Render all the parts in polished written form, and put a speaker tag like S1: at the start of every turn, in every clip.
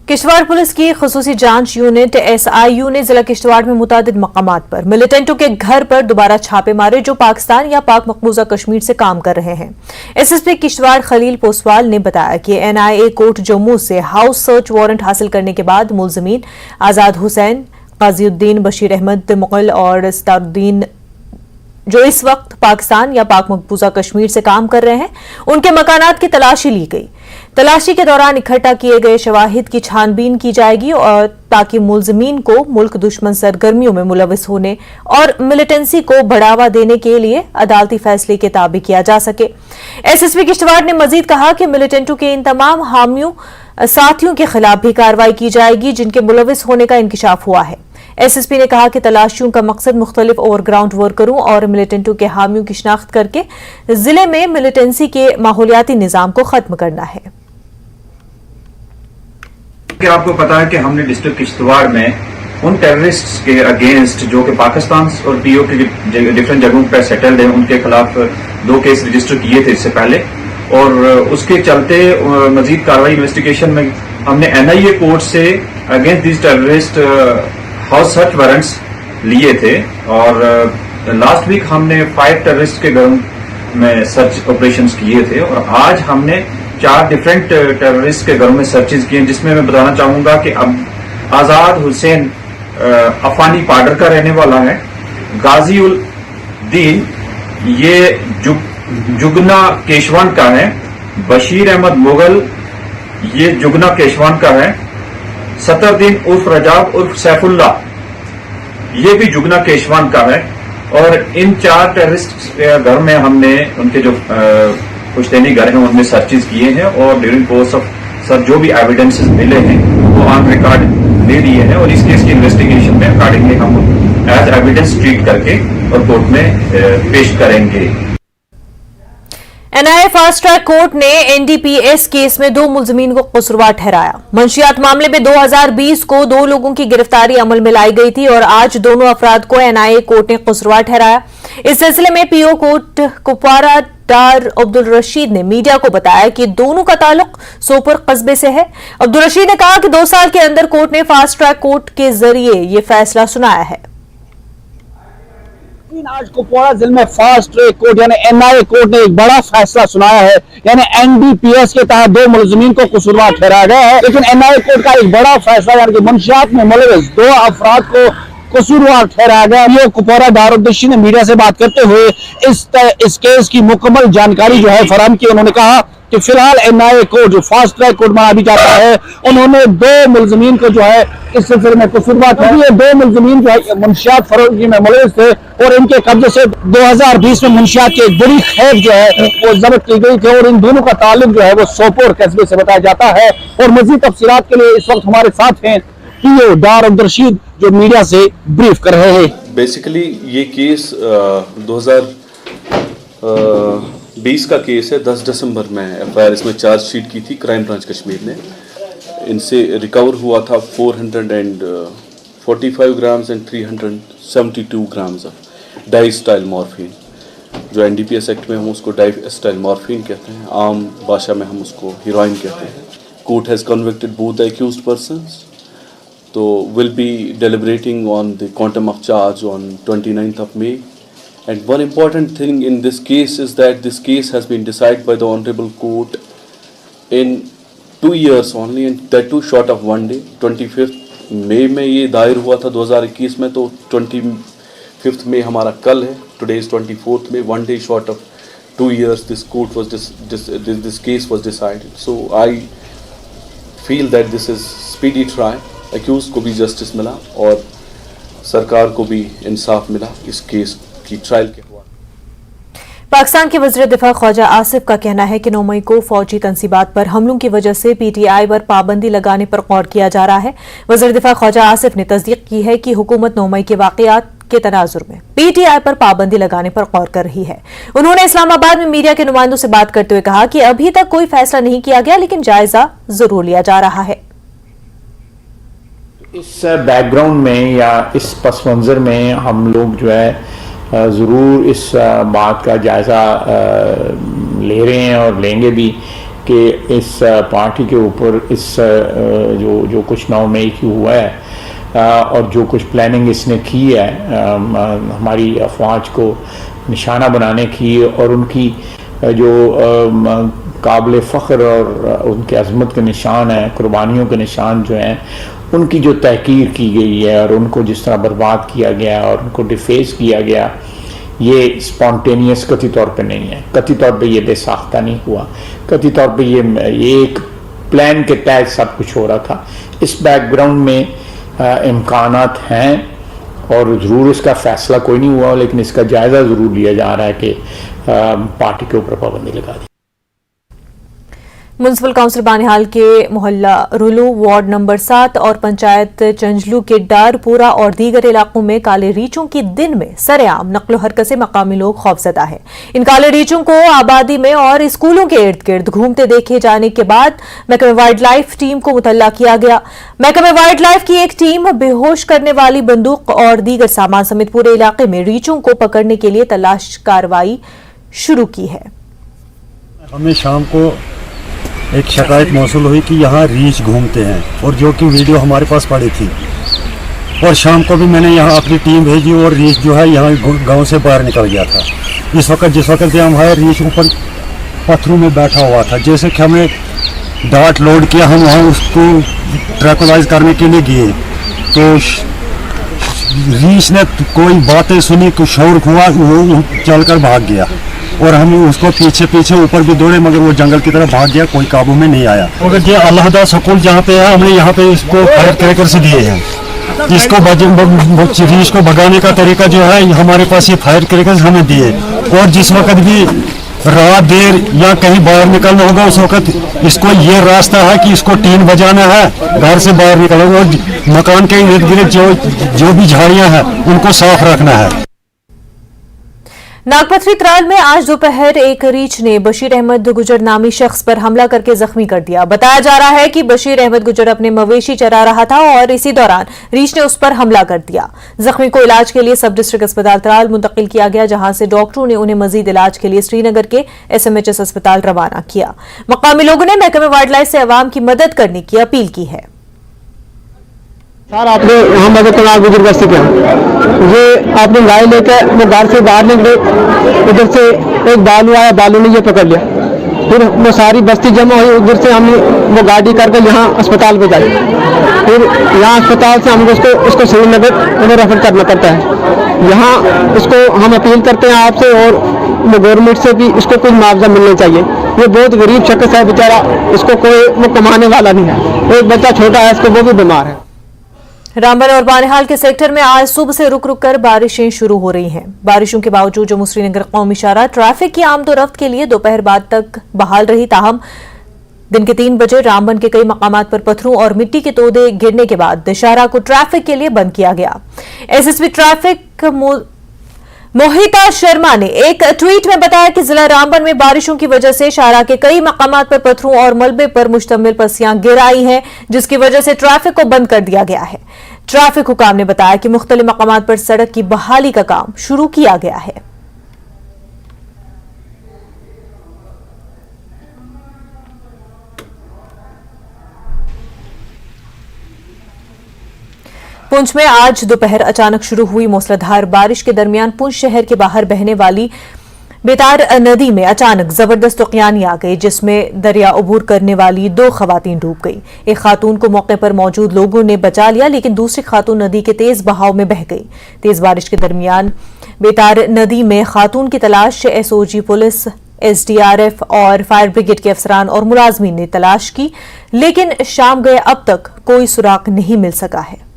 S1: Kishtwar police की खुसूसी जांच unit SIU ने जिला किश्तवाड़ में मुतादिद मकामात पर मिलिटेंटों के घर पर दोबारा छापे मारे जो पाकिस्तान या पाक मकबूजा कश्मीर से काम कर रहे हैं। SSP किश्तवाड़ खलील पोसवाल ने बताया कि NIA कोर्ट जम्मू से हाउस सर्च वारंट हासिल करने के बाद मुलजमीन आजाद हुसैन, काजीउद्दीन, बशीर अहमद मुगल और सतारुद्दीन जो इस वक्त पाकिस्तान या पाक मकबूजा कश्मीर से काम कर रहे हैं, उनके मकानात की तलाशी ली गई। तलाशी के दौरान इकट्ठा किए गए शवाहिद की छानबीन की जाएगी और ताकि मुलजमीन को मुल्क दुश्मन सरगर्मियों में मुलविस होने और मिलिटेंसी को बढ़ावा देने के लिए अदालती फैसले के ताबे किया जा सके। SSP किश्तवाड़ ने मजीद कहा कि मिलिटेंटों के इन तमाम हामियों साथियों के खिलाफ भी कार्रवाई की जाएगी जिनके मुलविस होने का इंकिशाफ हुआ है। SSP ने कहा कि तलाशियों का मकसद मुख्तलिफ ओवरग्राउंड वर्करों और मिलिटेंटों के हामियों की शिनाख्त करके जिले में मिलिटेंसी के माहौलियाती निजाम को खत्म करना है।
S2: आपको पता है कि हमने डिस्ट्रिक्ट किश्तवाड़ में उन टेररिस्ट्स के अगेंस्ट जो कि पाकिस्तान और POK के डिफरेंट जगहों पर सेटल्ड हैं, उनके खिलाफ 2 केस रजिस्टर किए थे इससे पहले, और उसके चलते मजीद कार्रवाई इन्वेस्टिगेशन में हमने NIA कोर्ट से against this terrorist house search warrants लिए थे। और लास्ट वीक हमने 5 टेररिस्ट के घरों में सर्च ऑपरेशंस किए थे और आज हमने 4 डिफरेंट टेररिस्ट के घरों में सर्चेज किए, जिसमें मैं बताना चाहूंगा कि अब आजाद हुसैन अफानी पाडर का रहने वाला है, गाजी उल दीन ये जुगना केशवान का है, बशीर अहमद मुगल ये जुगना केशवान का है, सतरुद्दीन उर्फ रजाब उर्फ सैफुल्ला ये भी जुगना केशवान का है। और इन 4 टेररिस्ट घर में हमने उनके जो पुश्तैनी घर हैं उनमें सर्चेज किए हैं और ड्यूरिंग कोर्स ऑफ सर जो भी एविडेंसेस मिले हैं वो ऑन रिकॉर्ड ले लिए हैं और इस केस की इन्वेस्टिगेशन में अकॉर्डिंगली हम एज एविडेंस ट्रीट करके और कोर्ट में पेश करेंगे।
S1: NIA फास्ट ट्रैक कोर्ट ने NDPS केस में 2 मुलजमीन को कसूरवार ठहराया। मंशियात मामले में 2020 को 2 लोगों की गिरफ्तारी अमल में लाई गई थी और आज दोनों अफराद को NIA कोर्ट ने कसूरवार ठहराया। इस सिलसिले में PO कोर्ट कुपवारा डार अब्दुल रशीद ने मीडिया को बताया कि दोनों का ताल्लुक सोपुर कस्बे से है। अब्दुल रशीद ने कहा कि 2 साल के अंदर कोर्ट ने फास्ट ट्रैक कोर्ट के जरिए ये फैसला सुनाया है।
S3: आज कुपवाड़ा जिले में फास्ट ट्रैक कोर्ट यानी NIA कोर्ट ने एक बड़ा फैसला सुनाया है, यानी NDPS के तहत 2 मुलजमीन को कसूरवार ठहराया गया है। लेकिन NIA कोर्ट का एक बड़ा फैसला यानी कि मंशियात में मुलविस 2 अफराद को कसूरवार ठहराया गया। ये कुपवाड़ा दारुद्दशी ने मीडिया से बात करते हुए इस केस की मुकम्मल जानकारी जो है फराहम की। उन्होंने कहा कि फिलहाल NIA कोर्ट जो फास्ट ट्रैक कोर्ट में अभी जाता है उन्होंने 2 मुलजमीन को जो है इस सिलसिले में कसूरवार ठहराया। ये 2 मुलजमीन जो है मुंशियात फरोगी में मुलविस थे और इनके कब्जे से 2020 में मुंशियात की एक बड़ी खेप जो है वो जब्त की गई थी और इन दोनों का ताल्लुक जो है वो सोपोर कस्बे से बताया जाता है। और मजीद तफसीलात के लिए इस वक्त हमारे साथ हैं PO डार अब्दुल रशीद जो मीडिया से ब्रीफ कर रहे हैं।
S4: बेसिकली ये केस 2020 का केस है। 10 दिसंबर में FIR इसमें चार्जशीट की थी क्राइम ब्रांच कश्मीर ने। इनसे रिकवर हुआ था 445 grams and 372 grams of diacetyl morphine. जो NDPS एक्ट में हम उसको डाई स्टाइल मॉर्फिन कहते हैं, आम भाषा में हम उसको हीरोइन कहते हैं। Court has convicted both the accused persons, तो will be deliberating on the quantum of charge on 29th of May. And one important thing in this case is that this case has been decided by the Honorable Court in 2 years only, and that too short of 1 day. 25th May में ये दायर हुआ था 2021 में, तो 25th May हमारा कल है। Today is 24th May, 1 day short of 2 years. This court was this case was decided. So I feel that this is speedy trial. Accused को भी जस्टिस मिला और सरकार को भी इंसाफ मिला इस केस की ट्रायल के।
S1: पाकिस्तान के वज़ीर दिफा ख्वाजा आसिफ का कहना है कि 9 मई को फौजी तंसीबात पर हमलों की वजह से PTI पर पाबंदी लगाने पर गौर किया जा रहा है। वज़ीर दिफा ख्वाजा आसिफ ने तस्दीक की है कि हुकूमत 9 मई के वाक़यात के तनाजुर में PTI पर पाबंदी लगाने पर गौर कर रही है। उन्होंने इस्लामाबाद में मीडिया के नुमाइंदों से बात करते हुए कहा कि अभी तक कोई फैसला नहीं किया गया, लेकिन जायजा जरूर लिया जा रहा है।
S5: इस बैकग्राउंड में या इस पस मंज़र में हम लोग जो है ज़रूर इस बात का जायज़ा ले रहे हैं और लेंगे भी कि इस पार्टी के ऊपर इस जो कुछ 9 मई की हुआ है और जो कुछ प्लानिंग इसने की है हमारी अफवाज को निशाना बनाने की और उनकी जो काबिल फ़ख्र और उनके अज़मत के निशान हैं, कुर्बानियों के निशान जो हैं, उनकी जो तहकीर की गई है और उनको जिस तरह बर्बाद किया गया और उनको डिफेस किया गया, ये स्पॉन्टेनियस कति तौर पे नहीं है, कति तौर पे ये बेसाख्ता नहीं हुआ, कति तौर पे ये एक प्लान के तहत सब कुछ हो रहा था। इस बैकग्राउंड में इम्कानात हैं और ज़रूर इसका फ़ैसला कोई नहीं हुआ, लेकिन इसका जायज़ा ज़रूर लिया जा रहा है कि पार्टी के ऊपर पाबंदी लगा दी।
S1: म्युनिसिपल काउंसिल बानिहाल के मोहल्ला रुलू वार्ड नंबर 7 और पंचायत चंजलू के डारपुरा और दीगर इलाकों में काले रीछों की दिन में सरेआम नक्लो हरकत से मकामी लोग खौफजदा है। इन काले रीछों को आबादी में और स्कूलों के इर्द गिर्द घूमते देखे जाने के बाद महकमे वाइल्ड लाइफ टीम को मुतल्ला किया गया। महकमे वाइल्ड लाइफ की एक टीम बेहोश करने वाली बंदूक और दीगर सामान समेत पूरे इलाके में रीछों को पकड़ने के लिए तलाश कार्रवाई शुरू की है।
S6: हमें शाम को एक शिकायत मौसूल हुई कि यहाँ रीछ घूमते हैं और जो कि वीडियो हमारे पास पड़ी थी और शाम को भी मैंने यहाँ अपनी टीम भेजी और रीछ जो है यहाँ गांव से बाहर निकल गया था। जिस वक्त हम आए रीछ ऊपर पत्थरों में बैठा हुआ था। जैसे कि हमें डाट लोड किया, हम वहाँ उसको ट्रैकुलाइज करने के लिए गए तो रीछ ने कोई बातें सुनी, कुछ शोर हुआ, वो चलकर भाग गया और हम उसको पीछे ऊपर भी दौड़े मगर वो जंगल की तरफ भाग गया, कोई काबू में नहीं आया। और ये अल्लाहदा स्कूल जहाँ पे है, हमने यहाँ पे इसको फायर क्रैकर से दिए हैं। इसको रीछ को भगाने का तरीका जो है हमारे पास ये फायर क्रैकर हमें दिए और जिस वक्त भी रात देर या कहीं बाहर निकलना होगा उस वक्त इसको ये रास्ता है कि इसको टीन बजाना है, घर से बाहर निकलना और मकान के इर्द गिर्द जो भी झाड़ियां हैं उनको साफ रखना है।
S1: नागपथरी त्राल में आज दोपहर एक रीछ ने बशीर अहमद गुजर नामी शख्स पर हमला करके जख्मी कर दिया। बताया जा रहा है कि बशीर अहमद गुजर अपने मवेशी चरा रहा था और इसी दौरान रीछ ने उस पर हमला कर दिया। जख्मी को इलाज के लिए सब डिस्ट्रिक्ट अस्पताल त्राल मुंतकिल किया गया, जहां से डॉक्टरों ने उन्हें मजीद इलाज के लिए श्रीनगर के SMHS अस्पताल रवाना किया। मकामी लोगों ने महकमे वाइल्ड लाइफ से अवाम की मदद करने की अपील की है।
S7: सर आपने यहाँ मदद करना गुजर बस्ती पे ये आपने गाय लेकर वो घर से बाहर निकले, उधर से एक बालू आया, बालू ने ये पकड़ लिया, फिर वो सारी बस्ती जमा हुई, उधर से हमने वो गाड़ी करके यहाँ अस्पताल पे जाई, फिर यहाँ अस्पताल से हमको उसको श्रीनगर उन्हें रेफर करना पड़ता है। यहाँ उसको हम अपील करते हैं आपसे और गवर्नमेंट से भी इसको कुछ मुआवजा मिलना चाहिए। ये बहुत गरीब शख्स है बेचारा, इसको कोई वो कमाने वाला नहीं है, एक बच्चा छोटा है इसको, वो भी बीमार है।
S1: रामबन और बानिहाल के सेक्टर में आज सुबह से रुक रुक कर बारिशें शुरू हो रही हैं। बारिशों के बावजूद जम्मू श्रीनगर कौमी शाहराह ट्रैफिक की आमदोरफ्त के लिए दोपहर बाद तक बहाल रही। ताहम दिन के 3 बजे रामबन के कई मकामात पर पत्थरों और मिट्टी के तोदे गिरने के बाद शाहराह को ट्रैफिक के लिए बंद किया गया। SSP ट्रैफिक मोहिता शर्मा ने एक ट्वीट में बताया कि जिला रामबन में बारिशों की वजह से शाहराह के कई मकामात पर पत्थरों और मलबे पर मुश्तमिल पस्सियां गिर आई हैं, जिसकी वजह से ट्रैफिक को बंद कर दिया गया है। ट्रैफिक हुकाम ने बताया कि मुख्तलिफ मकामात पर सड़क की बहाली का काम शुरू किया गया है। पुंछ में आज दोपहर अचानक शुरू हुई मूसलाधार बारिश के दरमियान पुंछ शहर के बाहर बहने वाली बेतार नदी में अचानक जबरदस्त तूफानी आ गई, जिसमें दरिया अबूर करने वाली 2 खवातीन डूब गई। एक खातून को मौके पर मौजूद लोगों ने बचा लिया, लेकिन दूसरी खातून नदी के तेज बहाव में बह गई। तेज बारिश के दरमियान बेतार नदी में खातून की तलाश SOG पुलिस, SDRF और फायर ब्रिगेड के अफसरान और मुलाजमीन ने तलाश की, लेकिन शाम गए अब तक कोई सुराग नहीं मिल सका है।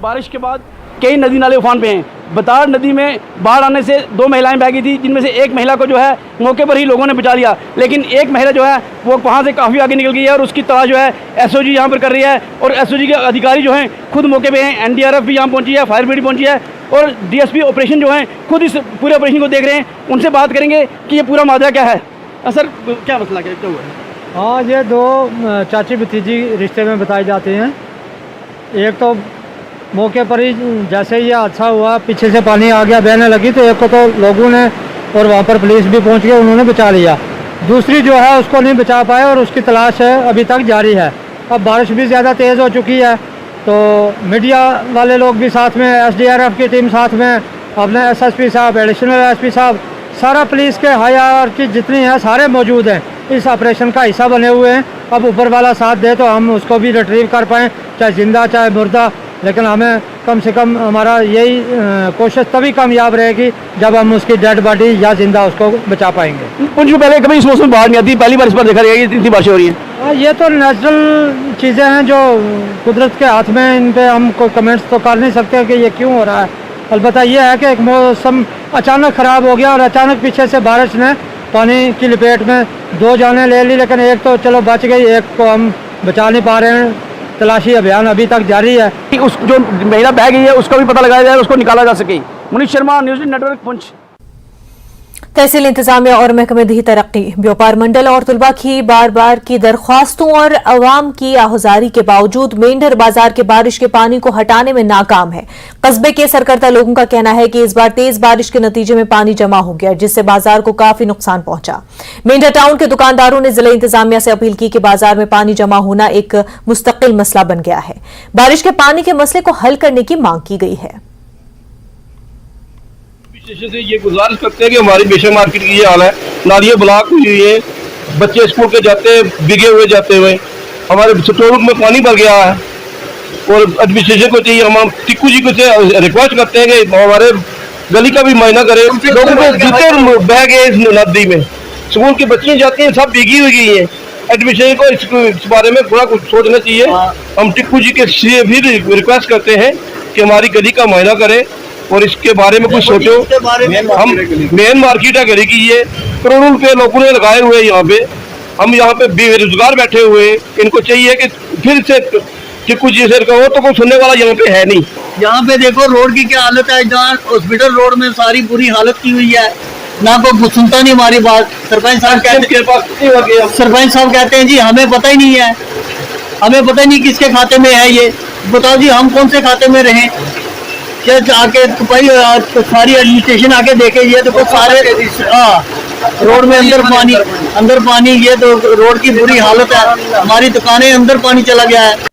S8: बारिश के बाद कई नदी नाले उफान पे हैं। बतार नदी में बाढ़ आने से 2 महिलाएं बह गई थी, जिनमें से एक महिला को जो है मौके पर ही लोगों ने बचा लिया, लेकिन एक महिला जो है वो वहाँ से काफ़ी आगे निकल गई है और उसकी तलाश जो है SOG यहाँ पर कर रही है और SOG के अधिकारी जो हैं खुद मौके पे हैं। NDRF भी यहाँ पहुँची है, फायर ब्रिगेड पहुँची है और DSP ऑपरेशन जो है खुद इस पूरे ऑपरेशन को देख रहे हैं। उनसे बात करेंगे कि ये पूरा माजरा क्या है। सर क्या मसला क्या हुआ है?
S9: हाँ, ये 2 चाची भतीजी रिश्ते में बताए जाते हैं। एक तो मौके पर ही जैसे ये हादसा हुआ, पीछे से पानी आ गया, बहने लगी, तो एक को तो लोगों ने और वहाँ पर पुलिस भी पहुँच गई, उन्होंने बचा लिया। दूसरी जो है उसको नहीं बचा पाए और उसकी तलाश अभी तक जारी है। अब बारिश भी ज़्यादा तेज़ हो चुकी है तो मीडिया वाले लोग भी साथ में, SDRF की टीम साथ में, अपने SSP साहब, एडिशनल SP साहब, सारा पुलिस के हायरार्की जितनी है सारे मौजूद हैं, इस ऑपरेशन का हिस्सा बने हुए हैं। अब ऊपर वाला साथ दे तो हम उसको भी रिट्रीव कर पाएँ, चाहे जिंदा चाहे मुर्दा, लेकिन हमें कम से कम हमारा यही कोशिश तभी कामयाब रहेगी जब हम उसकी डेड बॉडी या जिंदा उसको बचा पाएंगे।
S8: कुछ पहले कभी इस मौसम में बाहर नहीं आती, पहली बार इस पर देखा गया कि इतनी बारिश हो रही है।
S9: ये तो नेचुरल चीज़ें हैं जो कुदरत के हाथ में, इन पे हम कोई कमेंट्स तो कर नहीं सकते कि ये क्यों हो रहा है। अलबत्ता ये है कि एक मौसम अचानक ख़राब हो गया और अचानक पीछे से बारिश ने पानी की लपेट में 2 जानें ले ली, लेकिन एक तो चलो बच गई, एक को हम बचा नहीं पा रहे हैं। तलाशी अभियान अभी तक जारी है।
S8: उस जो महिला बह गई है उसका भी पता लगाया जाए, उसको निकाला जा सके। Munish Sharma, news network, Poonch.
S1: तहसील इंतजामिया और महकमे दही तरक्की व्यापार मंडल और तुलबा की बार बार की दरख्वास्तों और अवाम की आहुजारी के बावजूद मेंढर बाजार के बारिश के पानी को हटाने में नाकाम है। कस्बे के सरकर्ता लोगों का कहना है कि इस बार तेज बारिश के नतीजे में पानी जमा हो गया, जिससे बाजार को काफी नुकसान पहुंचा। मेंढर टाउन के दुकानदारों ने जिला इंतजामिया से अपील की कि बाजार में पानी जमा होना एक मुस्तकिल मसला बन गया है। बारिश के पानी के मसले को हल करने की मांग की गई है।
S10: से ये गुजारिश करते हैं कि हमारी बेशक मार्केट की ये हाल है, नालियाँ ब्लॉक हुई हुई है, बच्चे स्कूल के जाते हैं भीगे हुए जाते हुए, हमारे स्टोर रूम में पानी भर गया है और एडमिनिस्ट्रेशन को चाहिए, हम टिक्कू जी को रिक्वेस्ट करते हैं कि हमारे गली का भी मायना करे। लोगों को जूते बह गए इस नदी में, स्कूल की बच्चियाँ जाती हैं सब भीगी हुई गई हैं। एडमिनिस्ट्रेशन को इस बारे में थोड़ा कुछ सोचना चाहिए। हम टिक्कू जी के से भी रिक्वेस्ट करते हैं कि हमारी गली का मायना करे और इसके बारे में कुछ सोचो। हम मेन मार्केट है गली की, ये करोड़ों रुपए लोगों ने लगाए हुए यहाँ पे, हम यहाँ पे बेरोजगार बैठे हुए, इनको चाहिए कि फिर से टिक्कू जी से कहो तो कोई सुनने वाला यहाँ पे है नहीं।
S11: यहाँ पे देखो रोड की क्या हालत है, जहाँ हॉस्पिटल रोड में सारी बुरी हालत की हुई है, ना कोई सुनता नहीं हमारी बात। सरपंच साहब कहते हैं जी हमें पता ही नहीं है, हमें पता ही नहीं किसके खाते में है ये, बताओ जी हम कौन से खाते में रहें। आके तो भाई सारी एडमिनिस्ट्रेशन आके देखे, ये देखो सारे रोड में अंदर पानी, ये तो रोड की बुरी हालत है, हमारी दुकानें अंदर पानी चला गया है।